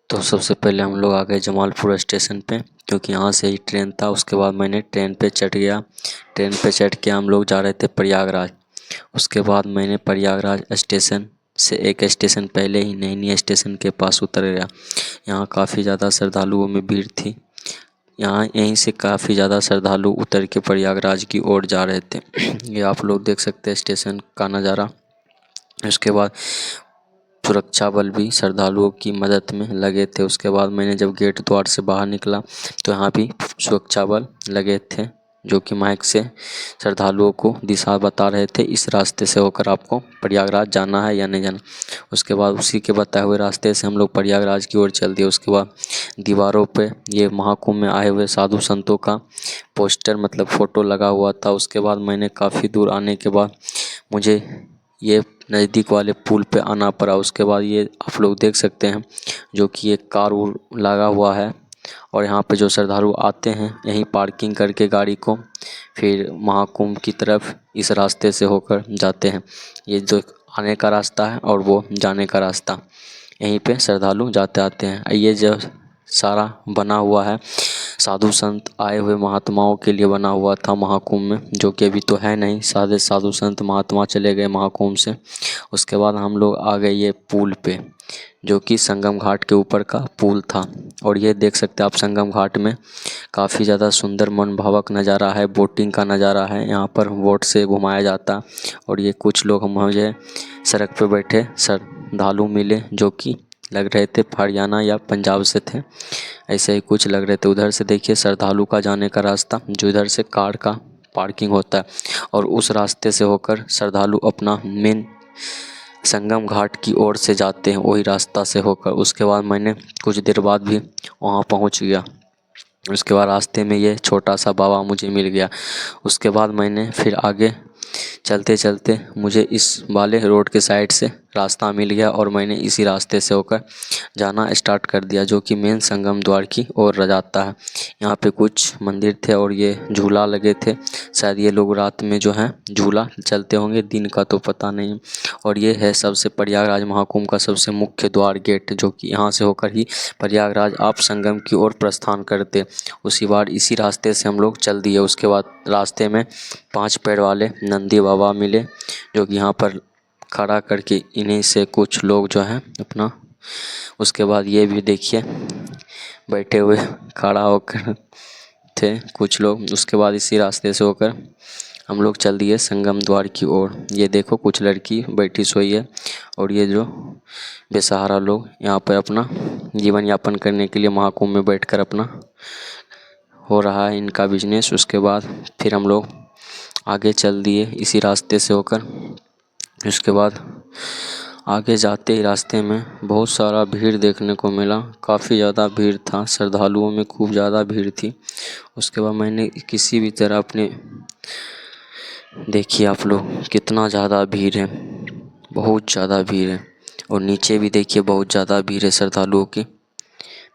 तो सबसे पहले हम लोग आ गए जमालपुर स्टेशन पे, क्योंकि यहाँ से ही ट्रेन था। उसके बाद मैंने ट्रेन पे चढ़ गया। ट्रेन पे चढ़ के हम लोग जा रहे थे प्रयागराज। उसके बाद मैंने प्रयागराज स्टेशन से एक स्टेशन पहले ही नैनी स्टेशन के पास उतर गया। यहाँ काफ़ी ज़्यादा श्रद्धालुओं में भीड़ थी। यहाँ यहीं से काफ़ी ज़्यादा श्रद्धालु उतर के प्रयागराज की ओर जा रहे थे। ये आप लोग देख सकते हैं स्टेशन का नज़ारा। उसके बाद सुरक्षा बल भी श्रद्धालुओं की मदद में लगे थे। उसके बाद मैंने जब गेट द्वार से बाहर निकला तो यहाँ भी सुरक्षा बल लगे थे, जो कि माइक से श्रद्धालुओं को दिशा बता रहे थे, इस रास्ते से होकर आपको प्रयागराज जाना है या नहीं जाना। उसके बाद उसी के बताए हुए रास्ते से हम लोग प्रयागराज की ओर चल दिए। उसके बाद दीवारों पे ये महाकुंभ में आए हुए साधु संतों का पोस्टर मतलब फ़ोटो लगा हुआ था। उसके बाद मैंने काफ़ी दूर आने के बाद मुझे ये नज़दीक वाले पुल पे आना पड़ा। उसके बाद ये आप लोग देख सकते हैं जो कि एक कार लगा हुआ है, और यहाँ पे जो श्रद्धालु आते हैं यहीं पार्किंग करके गाड़ी को फिर महाकुंभ की तरफ इस रास्ते से होकर जाते हैं। ये जो आने का रास्ता है और वो जाने का रास्ता, यहीं पे श्रद्धालु जाते आते हैं। ये जो सारा बना हुआ है साधु संत आए हुए महात्माओं के लिए बना हुआ था महाकुंभ में, जो कि अभी तो है नहीं। सारे साधु संत महात्मा चले गए महाकुंभ से। उसके बाद हम लोग आ गए ये पुल पे, जो कि संगम घाट के ऊपर का पुल था। और ये देख सकते हैं आप संगम घाट में काफ़ी ज़्यादा सुंदर मनभावक नज़ारा है, बोटिंग का नज़ारा है। यहाँ पर बोट से घुमाया जाता। और ये कुछ लोग मुझे सड़क पे बैठे श्रद्धालु मिले, जो कि लग रहे थे हरियाणा या पंजाब से थे, ऐसे ही कुछ लग रहे थे। उधर से देखिए श्रद्धालु का जाने का रास्ता, जो इधर से कार का पार्किंग होता है, और उस रास्ते से होकर श्रद्धालु अपना मेन संगम घाट की ओर से जाते हैं, वही रास्ता से होकर। उसके बाद मैंने कुछ देर बाद भी वहाँ पहुँच गया। उसके बाद रास्ते में ये छोटा सा बाबा मुझे मिल गया। उसके बाद मैंने फिर आगे चलते चलते मुझे इस वाले रोड के साइड से रास्ता मिल गया, और मैंने इसी रास्ते से होकर जाना स्टार्ट कर दिया, जो कि मेन संगम द्वार की ओर जाता है। यहाँ पे कुछ मंदिर थे और ये झूला लगे थे। शायद ये लोग रात में जो है झूला चलते होंगे, दिन का तो पता नहीं। और ये है सबसे प्रयागराज महाकुंभ का सबसे मुख्य द्वार गेट, जो कि यहाँ से होकर ही प्रयागराज आप संगम की ओर प्रस्थान करते। उसी बार इसी रास्ते से हम लोग चल दिए। उसके बाद रास्ते में 5 पैर वाले नंदी बाबा मिले, जो कि यहाँ पर खड़ा करके इन्हीं से कुछ लोग जो हैं अपना, उसके बाद ये भी देखिए बैठे हुए खड़ा होकर थे कुछ लोग। उसके बाद इसी रास्ते से होकर हम लोग चल दिए संगम द्वार की ओर। ये देखो कुछ लड़की बैठी सोई है, और ये जो बेसहारा लोग यहाँ पर अपना जीवन यापन करने के लिए महाकुंभ में बैठकर अपना हो रहा है इनका बिजनेस। उसके बाद फिर हम लोग आगे चल दिए इसी रास्ते से होकर। उसके बाद आगे जाते ही रास्ते में बहुत सारा भीड़ देखने को मिला, काफ़ी ज़्यादा भीड़ था, श्रद्धालुओं में खूब ज़्यादा भीड़ थी। उसके बाद मैंने किसी भी तरह अपने, देखिए आप लोग कितना ज़्यादा भीड़ है, बहुत ज़्यादा भीड़ है। और नीचे भी देखिए बहुत ज़्यादा भीड़ है श्रद्धालुओं की,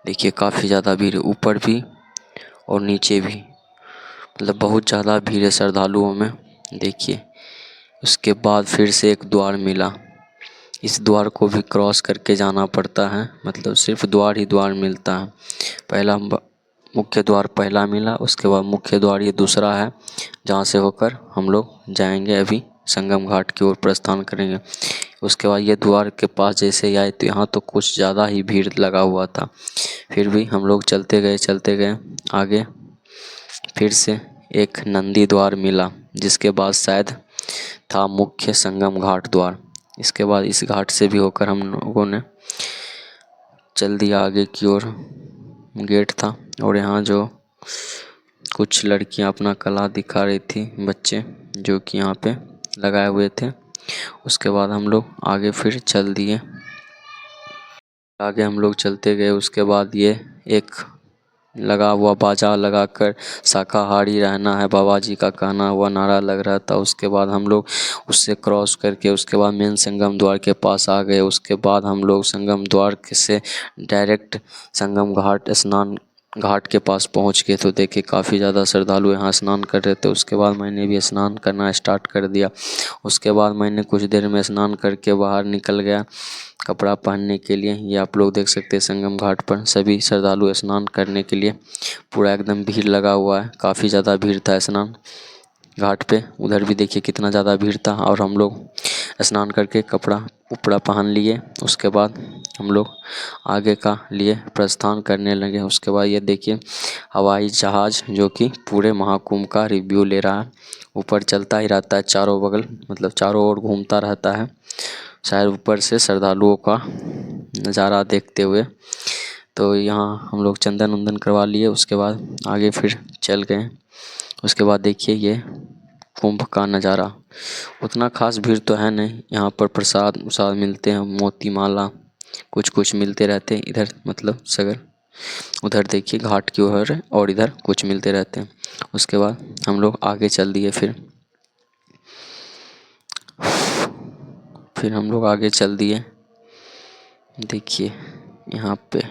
देखिए काफ़ी ज़्यादा भीड़ है ऊपर भी और नीचे भी, मतलब बहुत ज़्यादा भीड़ है श्रद्धालुओं में, देखिए। उसके बाद फिर से एक द्वार मिला, इस द्वार को भी क्रॉस करके जाना पड़ता है, मतलब सिर्फ द्वार ही द्वार मिलता है। पहला मुख्य द्वार पहला मिला, उसके बाद मुख्य द्वार ये दूसरा है, जहाँ से होकर हम लोग जाएंगे अभी संगम घाट की ओर प्रस्थान करेंगे। उसके बाद ये द्वार के पास जैसे ही आए तो यहाँ तो कुछ ज़्यादा ही भीड़ लगा हुआ था, फिर भी हम लोग चलते गए आगे। फिर से एक नंदी द्वार मिला, जिसके बाद शायद था मुख्य संगम घाट द्वार। इसके बाद इस घाट से भी होकर हम लोगों ने चल दिया आगे की ओर। गेट था और यहाँ जो कुछ लड़कियां अपना कला दिखा रही थी, बच्चे जो कि यहाँ पे लगाए हुए थे। उसके बाद हम लोग आगे फिर चल दिए, आगे हम लोग चलते गए। उसके बाद ये एक लगा हुआ बाजा लगाकर शाकाहारी रहना है बाबा जी का कहना हुआ नारा लग रहा था। उसके बाद हम लोग उससे क्रॉस करके उसके बाद मेन संगम द्वार के पास आ गए। उसके बाद हम लोग संगम द्वार से डायरेक्ट संगम घाट स्नान घाट के पास पहुंच के तो देखे काफ़ी ज़्यादा श्रद्धालु यहाँ स्नान कर रहे थे। उसके बाद मैंने भी स्नान करना स्टार्ट कर दिया। उसके बाद मैंने कुछ देर में स्नान करके बाहर निकल गया कपड़ा पहनने के लिए। ये आप लोग देख सकते हैं संगम घाट पर सभी श्रद्धालु स्नान करने के लिए पूरा एकदम भीड़ लगा हुआ है। काफ़ी ज़्यादा भीड़ था स्नान घाट पे। उधर भी देखिए कितना ज़्यादा भीड़ था। और हम लोग स्नान करके कपड़ा उपड़ा पहन लिए। उसके बाद हम लोग आगे का लिए प्रस्थान करने लगे। उसके बाद ये देखिए हवाई जहाज़ जो कि पूरे महाकुंभ का रिव्यू ले रहा है। ऊपर चलता ही रहता है चारों बगल, मतलब चारों ओर घूमता रहता है, शायद ऊपर से श्रद्धालुओं का नज़ारा देखते हुए। तो यहाँ हम लोग चंदन वंदन करवा लिए। उसके बाद आगे फिर चल गए। उसके बाद देखिए ये कुंभ का नज़ारा। उतना खास भीड़ तो है नहीं यहाँ पर। प्रसाद उसाद मिलते हैं, मोती माला कुछ कुछ मिलते रहते हैं इधर, मतलब सगर। उधर देखिए घाट की ओर है और इधर कुछ मिलते रहते हैं। उसके बाद हम लोग आगे चल दिए। फिर हम लोग आगे चल दिए। देखिए यहाँ पे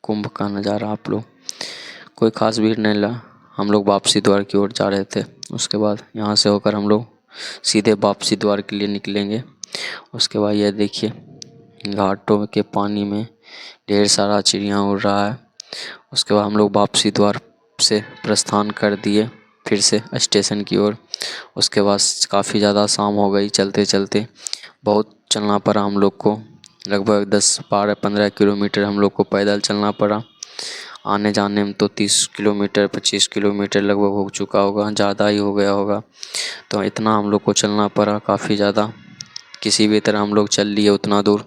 कुंभ का नज़ारा आप लोग। कोई ख़ास भीड़ नहीं ला। हम लोग वापसी द्वार की ओर जा रहे थे। उसके बाद यहाँ से होकर हम लोग सीधे वापसी द्वार के लिए निकलेंगे। उसके बाद यह देखिए घाटों के पानी में ढेर सारा चिड़िया उड़ रहा है। उसके बाद हम लोग वापसी द्वार से प्रस्थान कर दिए फिर से स्टेशन की ओर। उसके बाद काफ़ी ज़्यादा शाम हो गई। चलते चलते बहुत चलना पड़ा हम लोग को। लगभग 10-12-15 किलोमीटर हम लोग को पैदल चलना पड़ा। आने जाने में तो 30 किलोमीटर 25 किलोमीटर लगभग हो चुका होगा, ज़्यादा ही हो गया होगा। तो इतना हम लोग को चलना पड़ा काफ़ी ज़्यादा। किसी भी तरह हम लोग चल लिए उतना दूर।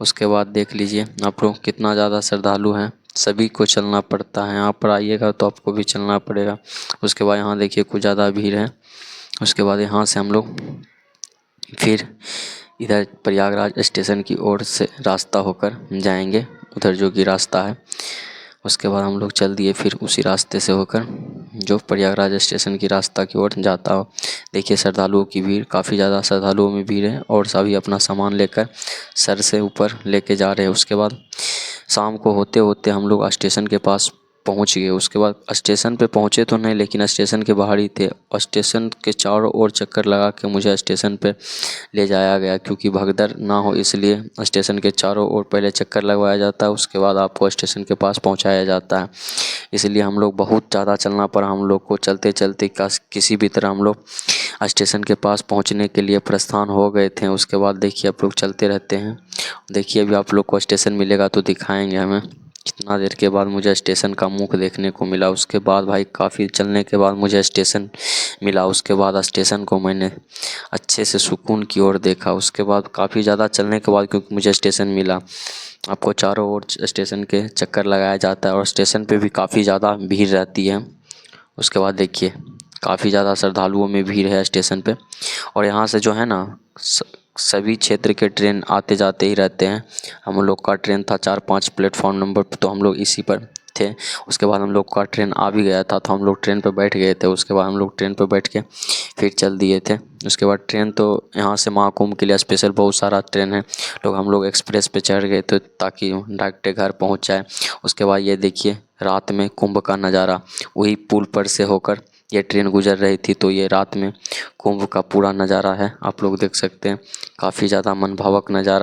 उसके बाद देख लीजिए आप लोग कितना ज़्यादा श्रद्धालु हैं। सभी को चलना पड़ता है। यहाँ पर आइएगा तो आपको भी चलना पड़ेगा। उसके बाद यहाँ देखिए कुछ ज़्यादा भीड़ है। उसके बाद यहाँ से हम लोग फिर इधर प्रयागराज स्टेशन की ओर से रास्ता होकर जाएंगे, उधर जो कि रास्ता है। उसके बाद हम लोग चल दिए फिर उसी रास्ते से होकर जो प्रयागराज स्टेशन की रास्ता की ओर जाता हो। देखिए श्रद्धालुओं की भीड़, काफ़ी ज़्यादा श्रद्धालुओं में भीड़ है और सभी अपना सामान लेकर सर से ऊपर लेके जा रहे हैं। उसके बाद शाम को होते होते हम लोग स्टेशन के पास पहुंच गए। उसके बाद स्टेशन पे पहुंचे तो नहीं, लेकिन स्टेशन के बाहर ही थे। स्टेशन के चारों ओर चक्कर लगा के मुझे स्टेशन पे ले जाया गया, क्योंकि भगदड़ ना हो इसलिए स्टेशन के चारों ओर पहले चक्कर लगवाया जाता है, उसके बाद आपको स्टेशन के पास पहुंचाया जाता है। इसलिए हम लोग बहुत ज़्यादा चलना पड़ा हम लोग को। चलते चलते किसी भी तरह हम लोग स्टेशन के पास पहुंचने के लिए प्रस्थान हो गए थे। उसके बाद देखिए आप लोग चलते रहते हैं। देखिए अभी आप लोग को स्टेशन मिलेगा तो दिखाएंगे हमें। कितना देर के बाद मुझे स्टेशन का मुख देखने को मिला। उसके बाद भाई काफ़ी चलने के बाद मुझे स्टेशन मिला। उसके बाद स्टेशन को मैंने अच्छे से सुकून की ओर देखा। उसके बाद काफ़ी ज़्यादा चलने के बाद क्योंकि मुझे स्टेशन मिला, आपको चारों ओर स्टेशन के चक्कर लगाया जाता है और स्टेशन पे भी काफ़ी ज़्यादा भीड़ रहती है। उसके बाद देखिए काफ़ी ज़्यादा श्रद्धालुओं में भीड़ है स्टेशन पे। और यहाँ से जो है ना सभी क्षेत्र के ट्रेन आते जाते ही रहते हैं। हम लोग का ट्रेन था 4-5 प्लेटफॉर्म नंबर पर, तो हम लोग इसी पर थे। उसके बाद हम लोग का ट्रेन आ भी गया था तो हम लोग ट्रेन पर बैठ गए थे। उसके बाद हम लोग ट्रेन पर बैठ के फिर चल दिए थे। उसके बाद ट्रेन तो यहाँ से महाकुंभ के लिए स्पेशल बहुत सारा ट्रेन है। हम लोग एक्सप्रेस पे चढ़ गए थे ताकि डायरेक्ट घर पहुँच जाए। उसके बाद ये देखिए रात में कुंभ का नज़ारा, वही पुल पर से होकर ये ट्रेन गुजर रही थी, तो ये रात में कुंभ का पूरा नज़ारा है, आप लोग देख सकते हैं। काफ़ी ज़्यादा मनभावक नज़ारा।